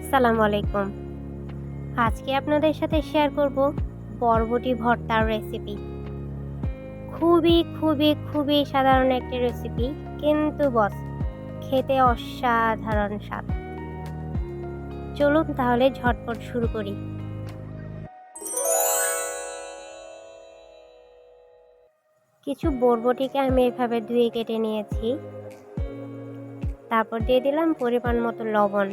আসসালামু আলাইকুম। আজকে আপনাদের সাথে শেয়ার করব বরবটি ভর্তার রেসিপি। খুবই সাধারণ একটি রেসিপি, কিন্তু বস খেতে অসাধারণ স্বাদ। চলুন তাহলে ঝটপট শুরু করি। কিছু বরবটিকে আমি এভাবে ধুয়ে কেটে নিয়েছি। তারপর দিয়ে দিলাম পরিমাণ মতো লবণ।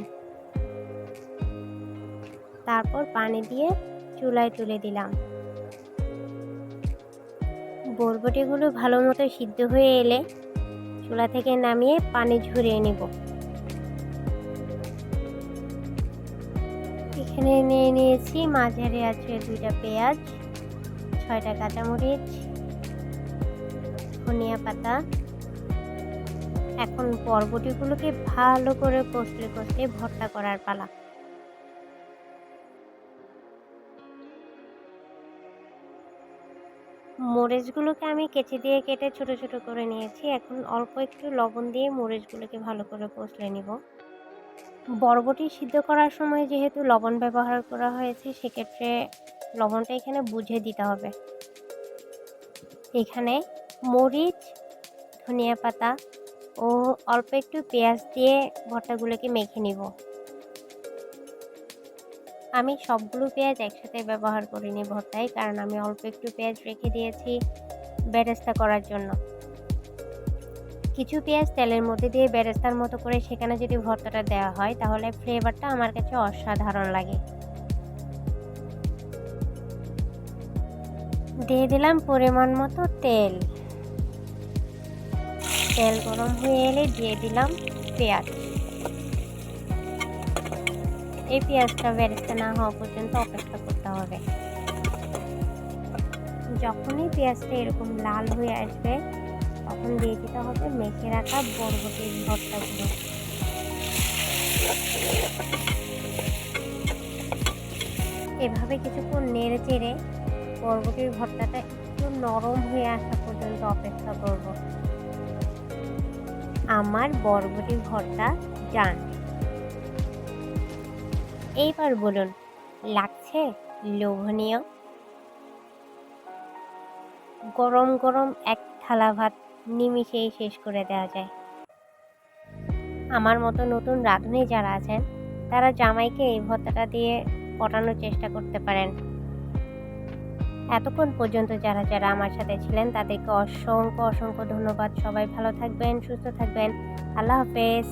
তারপর পানি দিয়ে চুলায় তুলে দিলাম। বরবটিগুলো ভালো মতো সিদ্ধ হয়ে এলে চুলা থেকে নামিয়ে পানি ঝরিয়ে নিব। এখানে নিয়ে নিয়েছি মাঝারি আঁচে 2টা পেঁয়াজ, 6টা কাঁচামরিচ, ধনিয়া পাতা। এখন বরবটিগুলোকে ভালো করে কষলে ভর্তা করার পালা। মরিচগুলোকে আমি কেচি দিয়ে কেটে ছোট ছোট করে নিয়েছি। এখন অল্প একটু লবণ দিয়ে মরিচগুলোকে ভালো করে কষলে নিব। বরবটি সিদ্ধ করার সময় যেহেতু লবণ ব্যবহার করা হয়েছে, সেক্ষেত্রে লবণটা এখানে বুঝে দিতে হবে। এখানে মরিচ, ধনিয়া পাতা ও অল্প একটু পেঁয়াজ দিয়ে ভর্তাগুলোকে মেখে নিব। আমি সবগুলো পেঁয়াজ একসাথে ব্যবহার করিনি ভর্তায়, কারণ আমি অল্প একটু পেঁয়াজ রেখে দিয়েছি বেরেস্তা করার জন্য। কিছু পেঁয়াজ তেলের মধ্যে দিয়ে বেরেস্তার মতো করে সেখানে যদি ভর্তাটা দেওয়া হয়, তাহলে ফ্লেভারটা আমার কাছে অসাধারণ লাগে। দিয়ে দিলাম পরিমাণ মতো তেল। তেল গরম হয়ে এলে দিয়ে দিলাম পেঁয়াজ। এই পেঁয়াজটা বেরেস্তা না হওয়া পর্যন্ত অপেক্ষা করতে হবে। যখনই পেঁয়াজটা এরকম লাল হয়ে আসবে, তখন দিয়ে দিতে হবে মেখে রাখা বরবটির ভর্তাগুলো। এভাবে কিছুক্ষণ নেড়ে চেড়ে বরবটির ভর্তাটা একটু নরম হয়ে আসা পর্যন্ত অপেক্ষা করব। আমার বরবটির ভর্তা ডান। এইবার বলুন, লাগছে লোভনীয়? গরম গরম এক থালা ভাত নিমিষেই শেষ করে দেওয়া যায়। আমার মতো নতুন রাঁধুনি যারা আছেন, তারা জামাইকে এই ভর্তাটা দিয়ে পটানোর চেষ্টা করতে পারেন। এতক্ষণ পর্যন্ত যারা আমার সাথে ছিলেন, তাদেরকে অসংখ্য ধন্যবাদ। সবাই ভালো থাকবেন, সুস্থ থাকবেন। আল্লাহ হাফেজ।